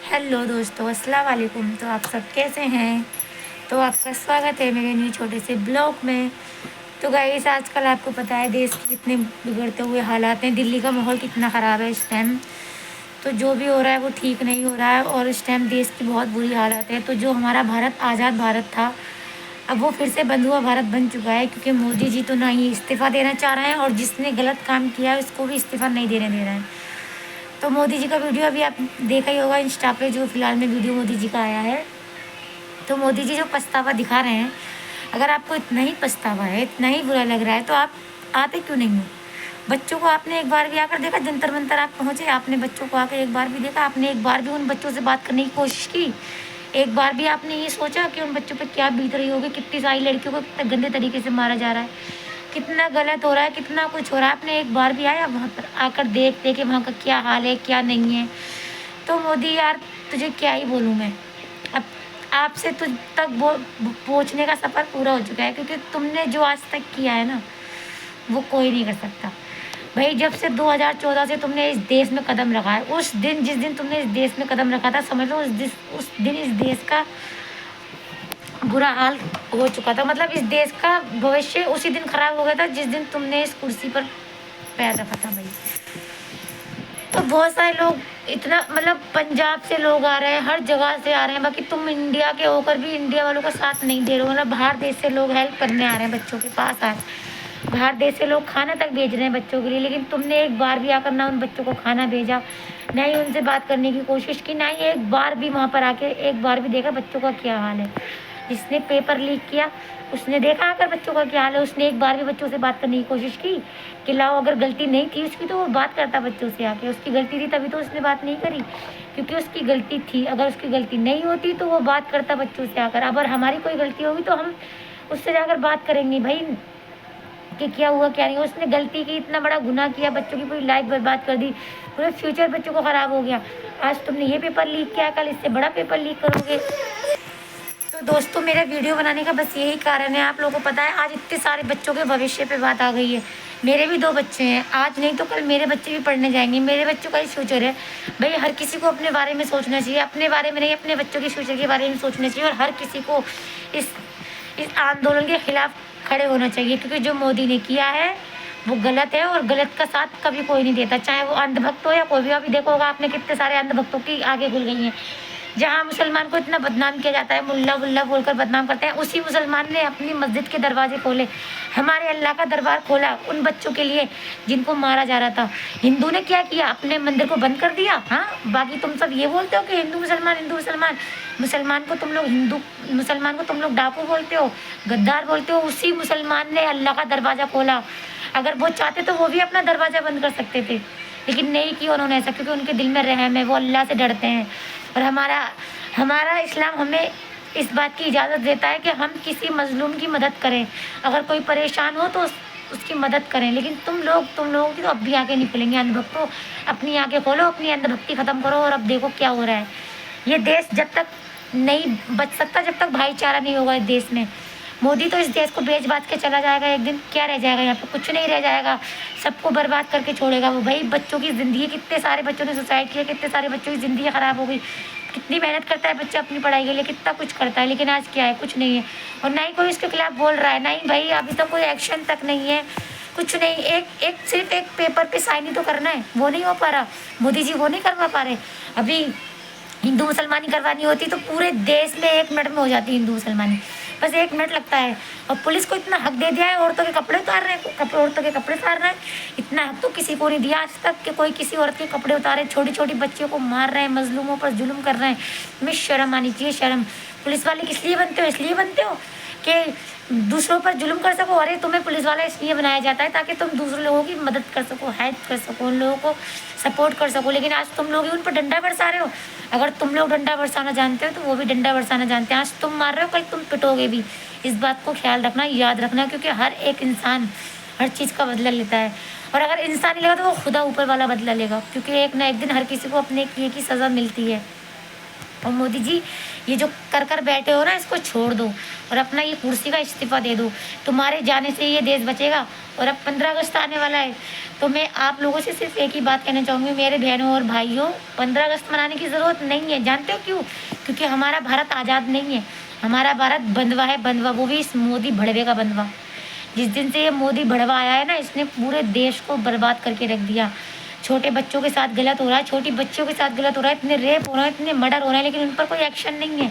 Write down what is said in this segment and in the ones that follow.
Hello दोस्तों, अस्सलाम वालेकुम। तो आप सब कैसे हैं? तो आपका स्वागत है मेरे न्यू छोटे से ब्लॉग में। तो गाइस, आजकल आपको पता है देश के कितने बिगड़ते हुए हालात हैं। दिल्ली का माहौल कितना ख़राब है इस टाइम। तो जो भी हो रहा है वो ठीक नहीं हो रहा है और इस टाइम देश की बहुत बुरी हालत है। तो जो हमारा भारत आज़ाद भारत था, अब वो फिर से बंद हुआ भारत बन चुका है, क्योंकि मोदी जी तो ना ही इस्तीफ़ा देना चाह रहे हैं और जिसने गलत काम किया है उसको भी इस्तीफ़ा नहीं देने दे रहे हैं। तो मोदी जी का वीडियो अभी आप देखा ही होगा इंस्टा पे, जो फिलहाल में वीडियो मोदी जी का आया है। तो मोदी जी जो पछतावा दिखा रहे हैं, अगर आपको इतना ही पछतावा है, इतना ही बुरा लग रहा है, तो आप आते क्यों नहीं हो? बच्चों को आपने एक बार भी आकर देखा? जंतर मंतर आप पहुँचे, आपने बच्चों को आकर एक बार भी देखा? आपने एक बार भी उन बच्चों से बात करने की कोशिश की? एक बार भी आपने ये सोचा कि उन बच्चों पे क्या बीत रही होगी? कितनी सारी लड़कियों को कितना गंदे तरीके से मारा जा रहा है, कितना गलत हो रहा है, कितना कुछ हो रहा है। आपने एक बार भी आया वहाँ पर आकर देख के वहाँ का क्या हाल है क्या नहीं है? तो मोदी यार, तुझे क्या ही बोलूँ मैं। अब आपसे तुझ तक वो पहुँचने का सफ़र पूरा हो चुका है, क्योंकि तुमने जो आज तक किया है ना, वो कोई नहीं कर सकता। भाई, जब से 2014 से तुमने इस देश में कदम रखा है, उस दिन जिस दिन तुमने इस देश में कदम रखा था, समझ लो उस दिन इस देश का बुरा हाल हो चुका था। मतलब इस देश का भविष्य उसी दिन खराब हो गया था जिस दिन तुमने इस कुर्सी पर पैर रखा था भाई। तो बहुत सारे लोग, इतना मतलब पंजाब से लोग आ रहे हैं, हर जगह से आ रहे हैं, बाकी तुम इंडिया के होकर भी इंडिया वालों का साथ नहीं दे रहे हो। मतलब बाहर देश से लोग हेल्प करने आ रहे हैं, बच्चों के पास आ रहे हैं, बाहर देश से लोग खाना तक भेज रहे हैं बच्चों के लिए, लेकिन तुमने एक बार भी आकर ना उन बच्चों को खाना भेजा, ना ही उनसे बात करने की कोशिश की, ना ही एक बार भी वहाँ पर आके एक बार भी देखा बच्चों का क्या हाल है। जिसने पेपर लीक किया उसने देखा आकर बच्चों का क्या हाल है, उसने एक बार भी बच्चों से बात करने की कोशिश की कि लाओ, अगर गलती नहीं थी उसकी तो वो बात करता बच्चों से आके। उसकी गलती थी तभी तो उसने बात नहीं करी, क्योंकि उसकी गलती थी। अगर उसकी गलती नहीं होती तो वो बात करता बच्चों से आकर। अगर हमारी कोई गलती होगी तो हम उससे जाकर बात करेंगे भाई कि क्या हुआ क्या नहीं। उसने गलती की, इतना बड़ा गुनाह किया, बच्चों की पूरी लाइफ बर्बाद कर दी, पूरे फ्यूचर बच्चों को ख़राब हो गया। आज तुमने ये पेपर लीक किया, कल इससे बड़ा पेपर लीक करोगे। तो दोस्तों, मेरा वीडियो बनाने का बस यही कारण है। आप लोगों को पता है आज इतने सारे बच्चों के भविष्य पे बात आ गई है। मेरे भी 2 बच्चे हैं, आज नहीं तो कल मेरे बच्चे भी पढ़ने जाएंगे, मेरे बच्चों का ही फ्यूचर है भाई। हर किसी को अपने बारे में सोचना चाहिए, अपने बारे में नहीं, अपने बच्चों के फ्यूचर के बारे में सोचना चाहिए। और हर किसी को इस इस आंदोलन के खिलाफ खड़े होना चाहिए, क्योंकि जो मोदी ने किया है वो गलत है और गलत का साथ कभी कोई नहीं देता, चाहे वो अंधभक्त हो या कोई भी। अभी देखो होगा आपने, कितने सारे अंधभक्तों की आगे खुल गई हैं। जहाँ मुसलमान को इतना बदनाम किया जाता है, मुल्ला वुल्ला बोलकर बदनाम करते हैं, उसी मुसलमान ने अपनी मस्जिद के दरवाजे खोले, हमारे अल्लाह का दरबार खोला उन बच्चों के लिए जिनको मारा जा रहा था। हिंदू ने क्या किया? अपने मंदिर को बंद कर दिया। हाँ, बाकी तुम सब ये बोलते हो कि हिंदू मुसलमान, हिंदू मुसलमान। मुसलमान को तुम लोग हिंदू, मुसलमान को तुम लोग डाकू बोलते हो, गद्दार बोलते हो। उसी मुसलमान ने अल्लाह का दरवाज़ा खोला। अगर वो चाहते तो वो भी अपना दरवाज़ा बंद कर सकते थे, लेकिन नहीं किया उन्होंने ऐसा, क्योंकि उनके दिल में रहम है, वो अल्लाह से डरते हैं। और हमारा हमारा इस्लाम हमें इस बात की इजाज़त देता है कि हम किसी मज़लूम की मदद करें, अगर कोई परेशान हो तो उसकी मदद करें। लेकिन तुम लोगों की तो अब भी आगे नहीं खुलेंगे। अंधभक्तों, अपनी आंखें खोलो, अपनी अंधभक्ति ख़त्म करो। और अब देखो क्या हो रहा है। ये देश जब तक नहीं बच सकता, जब तक भाईचारा नहीं होगा इस देश में। मोदी तो इस देश को बेच बाच के चला जाएगा, एक दिन क्या रह जाएगा यहाँ पे? कुछ नहीं रह जाएगा, सबको बर्बाद करके छोड़ेगा वो। भाई, बच्चों की ज़िंदगी, कितने सारे बच्चों ने सुसाइड किया, कितने सारे बच्चों की ज़िंदगी ख़राब हो गई। कितनी मेहनत करता है बच्चा अपनी पढ़ाई के लिए, कितना कुछ करता है, लेकिन आज क्या है? कुछ नहीं है। और ना ही कोई इसके खिलाफ बोल रहा है, ना ही भाई अभी तक कोई एक्शन तक नहीं है, कुछ नहीं। सिर्फ एक पेपर पे साइन ही तो करना है, वो नहीं हो पा रहा। मोदी जी वो नहीं करवा पा रहे। अभी हिंदू मुसलमानी करवानी होती तो पूरे देश में 1 मिनट में हो जाती हिंदू मुसलमानी, बस 1 मिनट लगता है। और पुलिस को इतना हक दे दिया है, औरतों के कपड़े उतार रहे हैं, औरतों के कपड़े उतार रहे हैं। इतना हक तो किसी को नहीं दिया आज तक कि कोई किसी औरत के कपड़े उतारे। छोटी छोटी बच्चियों को मार रहे हैं, मजलूमों पर जुल्म कर रहे हैं। हमें शर्म आनी चाहिए, शर्म। पुलिस वाले किस लिए बनते हो? इसलिए बनते हो कि दूसरों पर जुल्म कर सको। अरे, तुम्हें पुलिस वाला इसलिए बनाया जाता है ताकि तुम दूसरे लोगों की मदद कर सको, हेल्प कर सको, उन लोगों को सपोर्ट कर सको। लेकिन आज तुम लोग ही उन पर डंडा बरसा रहे हो। अगर तुम लोग डंडा बरसाना जानते हो तो वो भी डंडा बरसाना जानते हैं। आज तुम मार रहे हो, कल तुम पिटोगे भी। इस बात को ख्याल रखना, याद रखना, क्योंकि हर एक इंसान हर चीज़ का बदला लेता है। और अगर इंसान नहीं लेगा तो वो खुदा ऊपर वाला बदला लेगा, क्योंकि एक ना एक दिन हर किसी को अपने किए की सज़ा मिलती है। और मोदी जी ये जो कर कर बैठे हो ना, इसको छोड़ दो और अपना ये कुर्सी का इस्तीफा दे दो। तुम्हारे जाने से ये देश बचेगा। और अब 15 अगस्त आने वाला है, तो मैं आप लोगों से सिर्फ एक ही बात कहना चाहूँगी, मेरे बहनों और भाइयों, 15 अगस्त मनाने की ज़रूरत नहीं है। जानते हो क्यों? क्योंकि हमारा भारत आज़ाद नहीं है, हमारा भारत बंधवा है, बंधवा, वो भी इस मोदी भड़वे का बंधवा। जिस दिन से ये मोदी भड़वा आया है ना, इसने पूरे देश को बर्बाद करके रख दिया। छोटे बच्चों के साथ गलत हो रहा है, छोटी बच्चियों के साथ गलत हो रहा है, इतने रेप हो रहे हैं, इतने मर्डर हो रहे हैं, लेकिन उन पर कोई एक्शन नहीं है,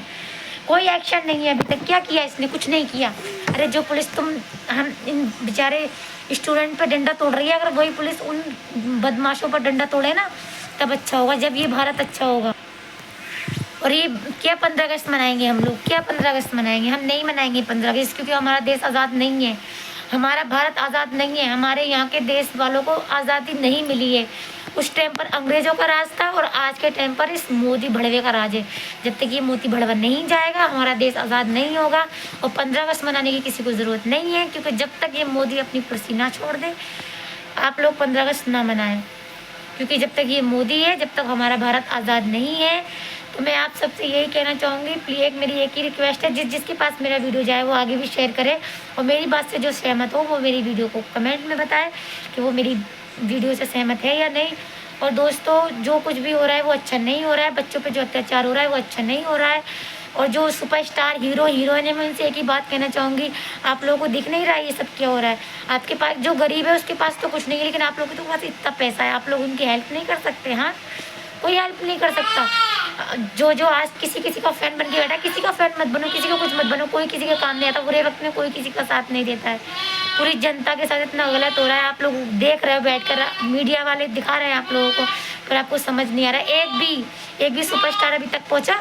कोई एक्शन नहीं है। अभी तक क्या किया इसने? कुछ नहीं किया। अरे जो पुलिस हम इन बेचारे स्टूडेंट पर डंडा तोड़ रही है, अगर वही पुलिस उन बदमाशों पर डंडा तोड़े ना, तब अच्छा होगा, जब ये भारत अच्छा होगा। और ये क्या 15 अगस्त मनाएंगे हम लोग? क्या 15 अगस्त मनाएंगे? हम नहीं मनाएंगे 15 अगस्त, क्योंकि हमारा देश आज़ाद नहीं है, हमारा भारत आज़ाद नहीं है, हमारे यहाँ के देश वालों को आज़ादी नहीं मिली है। उस टाइम पर अंग्रेज़ों का राज था और आज के टाइम पर इस मोदी भड़वे का राज है। जब तक ये मोदी भड़वा नहीं जाएगा, हमारा देश आज़ाद नहीं होगा। और 15 अगस्त मनाने की किसी को ज़रूरत नहीं है, क्योंकि जब तक ये मोदी अपनी कुर्सी ना छोड़ दे, आप लोग 15 अगस्त ना मनाएं, क्योंकि जब तक ये मोदी है, जब तक हमारा भारत आज़ाद नहीं है। तो मैं आप सबसे यही कहना चाहूँगी, प्लीज़ मेरी एक ही रिक्वेस्ट है, जिसके पास मेरा वीडियो जाए वो आगे भी शेयर करे, और मेरी बात से जो सहमत हो वो मेरी वीडियो को कमेंट में बताए कि वो मेरी वीडियो से सहमत है या नहीं। और दोस्तों, जो कुछ भी हो रहा है वो अच्छा नहीं हो रहा है, बच्चों पे जो अत्याचार हो रहा है वो अच्छा नहीं हो रहा है। और जो सुपरस्टार हीरो हीरोइन है, मैं उनसे एक ही बात कहना चाहूँगी, आप लोगों को दिख नहीं रहा है ये सब क्या हो रहा है? आपके पास जो गरीब है उसके पास तो कुछ नहीं है, लेकिन आप लोगों के पास इतना पैसा है, आप लोग उनकी हेल्प नहीं कर सकते। हाँ, कोई हेल्प नहीं कर सकता। जो आज किसी का फैन बन के बैठा, किसी का फैन मत बनो, किसी का कुछ मत बनो, कोई किसी का काम नहीं आता। बुरे वक्त में कोई किसी का साथ नहीं देता है। पूरी जनता के साथ इतना गलत हो रहा है, आप लोग देख रहे हो बैठकर, मीडिया वाले दिखा रहे हैं आप लोगों को, पर आपको समझ नहीं आ रहा है। एक भी सुपरस्टार अभी तक पहुंचा?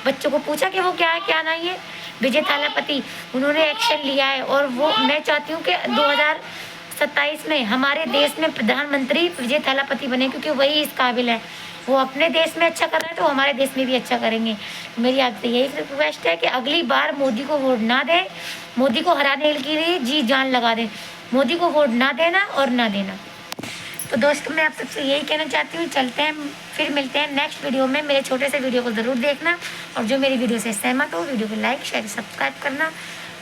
बच्चों को पूछा कि वो क्या है क्या नहीं है? विजय थालापति, उन्होंने एक्शन लिया है, और वो मैं चाहती हूँ कि 2027 में हमारे देश में प्रधानमंत्री विजय थालापति बने, क्योंकि वही इस काबिल है। वो अपने देश में अच्छा कर रहे हैं तो हमारे देश में भी अच्छा करेंगे। मेरी आपसे यही रिक्वेस्ट है कि अगली बार मोदी को वोट ना दें, मोदी को हराने के लिए जी जान लगा दें, मोदी को वोट ना देना और ना देना। तो दोस्तों, मैं आप सबसे यही कहना चाहती हूँ, चलते हैं, फिर मिलते हैं नेक्स्ट वीडियो में। मेरे छोटे से वीडियो को ज़रूर देखना, और जो मेरी वीडियो से सहमत हो वीडियो को लाइक शेयर सब्सक्राइब करना।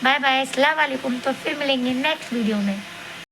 बाय बाय, अस्सलाम वालेकुम। तो फिर मिलेंगे नेक्स्ट वीडियो में।